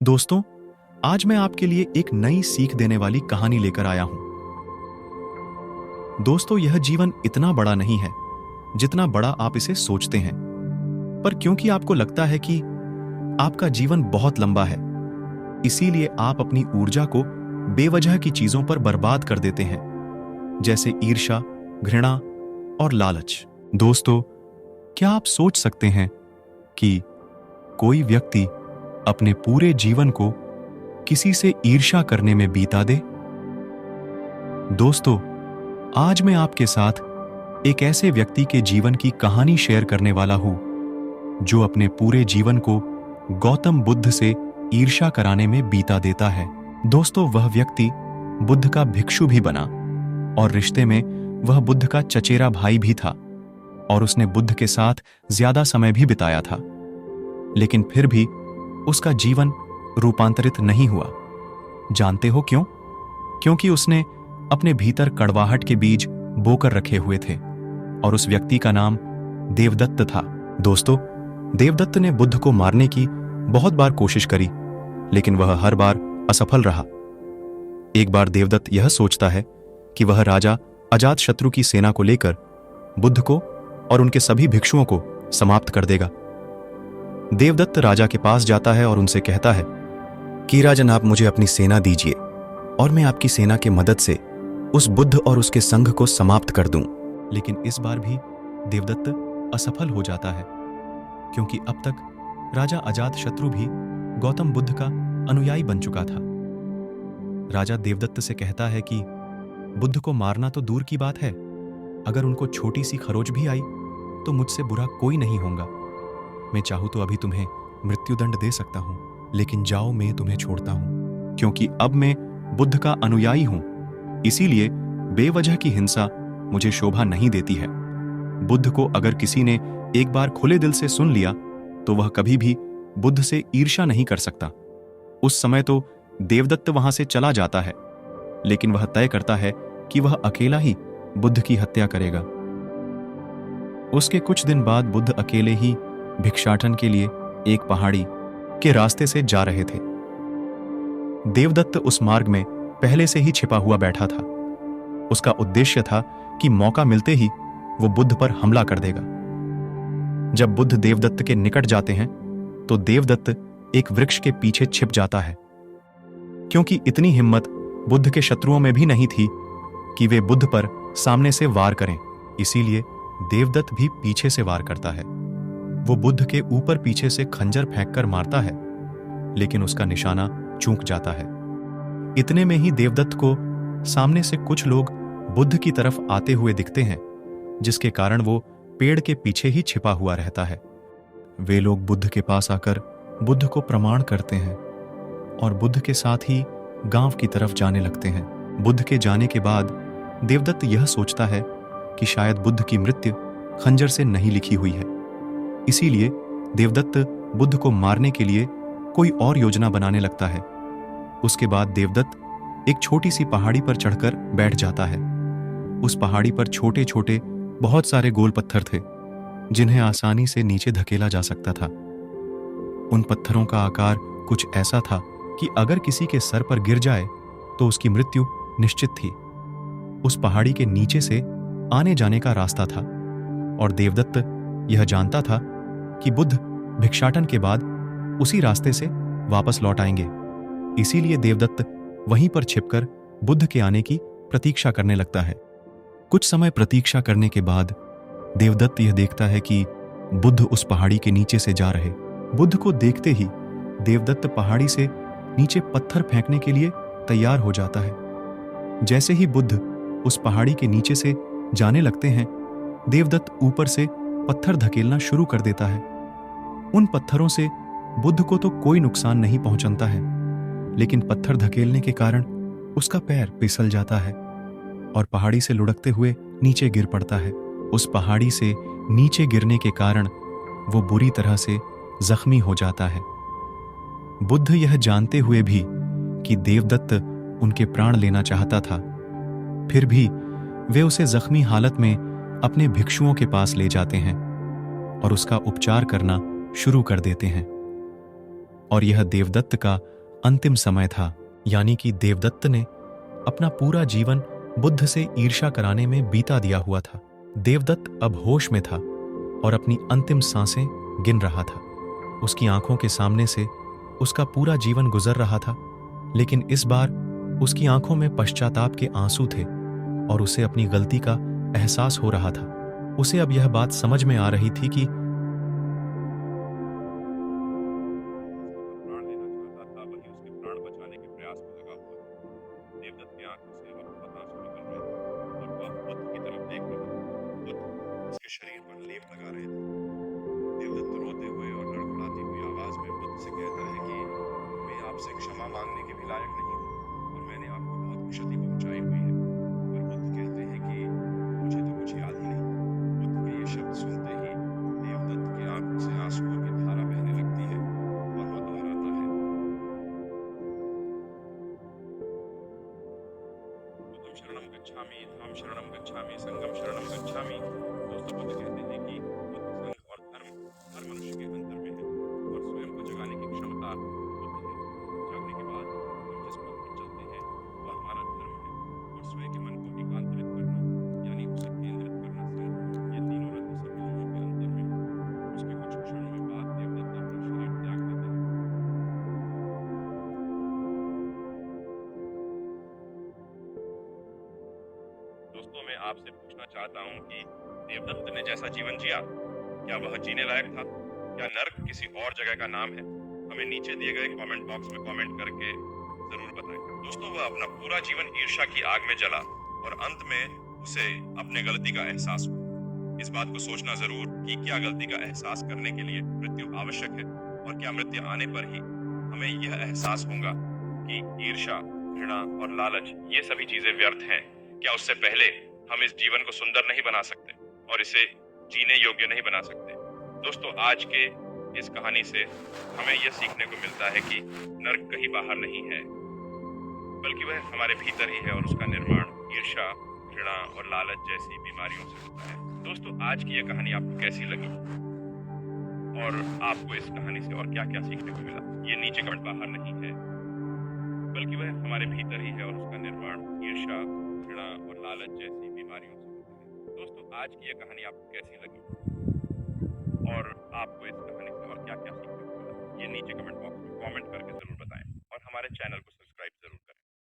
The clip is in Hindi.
दोस्तों, आज मैं आपके लिए एक नई सीख देने वाली कहानी लेकर आया हूं। दोस्तों, यह जीवन इतना बड़ा नहीं है जितना बड़ा आप इसे सोचते हैं। पर क्योंकि आपको लगता है कि आपका जीवन बहुत लंबा है, इसीलिए आप अपनी ऊर्जा को बेवजह की चीजों पर बर्बाद कर देते हैं, जैसे ईर्ष्या, घृणा और लालच। दोस्तों, क्या आप सोच सकते हैं कि कोई व्यक्ति अपने पूरे जीवन को किसी से ईर्ष्या करने में बीता दे? दोस्तों, आज मैं आपके साथ एक ऐसे व्यक्ति के जीवन की कहानी शेयर करने वाला हूं जो अपने पूरे जीवन को गौतम बुद्ध से ईर्ष्या कराने में बीता देता है। दोस्तों, वह व्यक्ति बुद्ध का भिक्षु भी बना और रिश्ते में वह बुद्ध का चचेरा भाई भी था और उसने बुद्ध के साथ ज्यादा समय भी बिताया था। लेकिन फिर भी उसका जीवन रूपांतरित नहीं हुआ। जानते हो क्यों? क्योंकि उसने अपने भीतर कड़वाहट के बीज बोकर रखे हुए थे और उस व्यक्ति का नाम देवदत्त था। दोस्तों, देवदत्त ने बुद्ध को मारने की बहुत बार कोशिश करी, लेकिन वह हर बार असफल रहा। एक बार देवदत्त यह सोचता है कि वह राजा अजातशत्रु की सेना को लेकर बुद्ध को और उनके सभी भिक्षुओं को समाप्त कर देगा। देवदत्त राजा के पास जाता है और उनसे कहता है कि राजन, आप मुझे अपनी सेना दीजिए और मैं आपकी सेना की मदद से उस बुद्ध और उसके संघ को समाप्त कर दूं। लेकिन इस बार भी देवदत्त असफल हो जाता है, क्योंकि अब तक राजा अजातशत्रु भी गौतम बुद्ध का अनुयायी बन चुका था। राजा देवदत्त से कहता है कि बुद्ध को मारना तो दूर की बात है, अगर उनको छोटी सी खरोच भी आई तो मुझसे बुरा कोई नहीं होगा। मैं चाहूं तो अभी तुम्हें मृत्युदंड दे सकता हूं, लेकिन जाओ, मैं तुम्हें छोड़ता हूं, क्योंकि अब मैं बुद्ध का अनुयायी हूं। इसीलिए बेवजह की हिंसा मुझे शोभा नहीं देती है। बुद्ध को अगर किसी ने एक बार खुले दिल से सुन लिया तो वह कभी भी बुद्ध से ईर्ष्या नहीं कर सकता। उस समय तो देवदत्त वहां से चला जाता है, लेकिन वह तय करता है कि वह अकेला ही बुद्ध की हत्या करेगा। उसके कुछ दिन बाद बुद्ध अकेले ही भिक्षाटन के लिए एक पहाड़ी के रास्ते से जा रहे थे। देवदत्त उस मार्ग में पहले से ही छिपा हुआ बैठा था। उसका उद्देश्य था कि मौका मिलते ही वो बुद्ध पर हमला कर देगा। जब बुद्ध देवदत्त के निकट जाते हैं तो देवदत्त एक वृक्ष के पीछे छिप जाता है, क्योंकि इतनी हिम्मत बुद्ध के शत्रुओं में भी नहीं थी कि वे बुद्ध पर सामने से वार करें। इसीलिए देवदत्त भी पीछे से वार करता है। वो बुद्ध के ऊपर पीछे से खंजर फेंककर मारता है, लेकिन उसका निशाना चूक जाता है। इतने में ही देवदत्त को सामने से कुछ लोग बुद्ध की तरफ आते हुए दिखते हैं, जिसके कारण वो पेड़ के पीछे ही छिपा हुआ रहता है। वे लोग बुद्ध के पास आकर बुद्ध को प्रणाम करते हैं और बुद्ध के साथ ही गांव की तरफ जाने लगते हैं। बुद्ध के जाने के बाद देवदत्त यह सोचता है कि शायद बुद्ध की मृत्यु खंजर से नहीं लिखी हुई है। इसीलिए देवदत्त बुद्ध को मारने के लिए कोई और योजना बनाने लगता है। उसके बाद देवदत्त एक छोटी सी पहाड़ी पर चढ़कर बैठ जाता है। उस पहाड़ी पर छोटे छोटे बहुत सारे गोल पत्थर थे, जिन्हें आसानी से नीचे धकेला जा सकता था। उन पत्थरों का आकार कुछ ऐसा था कि अगर किसी के सर पर गिर जाए तो उसकी मृत्यु निश्चित थी। उस पहाड़ी के नीचे से आने जाने का रास्ता था और देवदत्त यह जानता था कि बुद्ध भिक्षाटन के बाद उसी रास्ते से वापस लौट आएंगे। इसीलिए देवदत्त वहीं पर छिपकर बुद्ध के आने की प्रतीक्षा करने लगता है। कुछ समय प्रतीक्षा करने के बाद देवदत्त यह देखता है कि बुद्ध उस पहाड़ी के नीचे से जा रहे। बुद्ध को देखते ही देवदत्त पहाड़ी से नीचे पत्थर फेंकने के लिए तैयार हो जाता है। जैसे ही बुद्ध उस पहाड़ी के नीचे से जाने लगते हैं, देवदत्त ऊपर से पत्थर धकेलना शुरू कर देता है। उन पत्थरों से बुद्ध को तो कोई नुकसान नहीं पहुंचता है, लेकिन पत्थर धकेलने के कारण उसका पैर फिसल जाता है और पहाड़ी से लुढ़कते हुए नीचे गिर पड़ता है। उस पहाड़ी से नीचे गिरने के कारण वो बुरी तरह से जख्मी हो जाता है। बुद्ध यह जानते हुए भी कि देवदत्त उनके प्राण लेना चाहता था, फिर भी वे उसे जख्मी हालत में अपने भिक्षुओं के पास ले जाते हैं और उसका उपचार करना शुरू कर देते हैं। और यह देवदत्त का अंतिम समय था, यानी कि देवदत्त ने अपना पूरा जीवन बुद्ध से ईर्ष्या कराने में बीता दिया हुआ था। देवदत्त अब होश में था और अपनी अंतिम सांसें गिन रहा था। उसकी आंखों के सामने से उसका पूरा जीवन गुजर रहा था, लेकिन इस बार उसकी आंखों में पश्चाताप के आंसू थे और उसे अपनी गलती का एहसास हो रहा था। उसे अब यह बात समझ में आ रही थी कि प्राण लेना चाहता था, वही उसके प्राण बचाने के प्रयास में लगा हुआ था। देवदत्त की आंखों से अब बहुत आंसू निकल रहे थे और वह बुद्ध की तरफ देख रहा था। बुद्ध उसके शरीर पर लेप लगा रहे थे। देवदत्त रोते हुए और लड़खड़ाती हुई आवाज में बुद्ध से कहता है कि मैं आपसे क्षमा मांगने के भी लायक नहीं हूँ और मैंने आपको बहुत क्षति पहुंचाई हुई है। और बुद्ध कहते हैं कि मुझे तो कुछ याद ही नहीं। बुद्ध के ये शब्द सुनते ही देवदत्त की आंखों से आंसुओं की धारा बहने लगती है और वह दोहराता है, बुद्धं शरणं गच्छामि, धाम शरणं गच्छामि, संघं शरणं गच्छामि। दोस्तों, बुद्ध कहते हैं कि बुद्ध, संघ और धर्म हर मनुष्य के अंदर में है और स्वयं को जगाने की क्षमता बुद्ध है। जागने के बाद हम जिस पथ पर चलते हैं वह हमारा धर्म है और स्वयं के मन को एकांतरित करना, यानी उसे केंद्रित करना, संघ, ये तीनों रत्न सभी लोगों के अंदर में है। उसके कुछ क्षणों में बाद देवदत्त अपना शरीर त्याग देते हैं। दोस्तों, मैं आपसे पूछना चाहता हूँ कि देवदत्त ने जैसा जीवन जिया, क्या वह जीने लायक था? क्या नर्क किसी और जगह का नाम है? हमें नीचे दिए गए कमेंट बॉक्स में कमेंट करके जरूर बताएं। दोस्तों, वह अपना पूरा जीवन ईर्ष्या की आग में जला और अंत में उसे अपने गलती का एहसास हुआ। इस बात को सोचना जरूर कि क्या गलती का एहसास करने के लिए मृत्यु आवश्यक है और क्या मृत्यु आने पर ही हमें यह एहसास होगा कि ईर्ष्या, घृणा और लालच ये सभी चीजें व्यर्थ हैं? क्या उससे पहले हम इस जीवन को सुंदर नहीं बना सकते और इसे जीने योग्य नहीं बना सकते? दोस्तों, आज के इस कहानी से हमें यह सीखने को मिलता है कि नर्क कहीं बाहर नहीं है, बल्कि वह हमारे भीतर ही है और उसका निर्माण ईर्ष्या, घृणा और लालच जैसी बीमारियों से होता है। दोस्तों, आज की यह कहानी आपको कैसी लगी और आपको इस कहानी से और क्या क्या सीखने को मिला? ये नीचे कमेंट, बाहर नहीं है बल्कि वह हमारे भीतर ही है और उसका निर्माण ईर्ष्या, घृणा और लालच जैसी बीमारियों से होता है। दोस्तों, आज की यह कहानी आपको कैसी लगी और आपको इस कहानी से और क्या क्या सीखने को मिला? ये नीचे कमेंट बॉक्स में कमेंट करके जरूर बताएं और हमारे चैनल को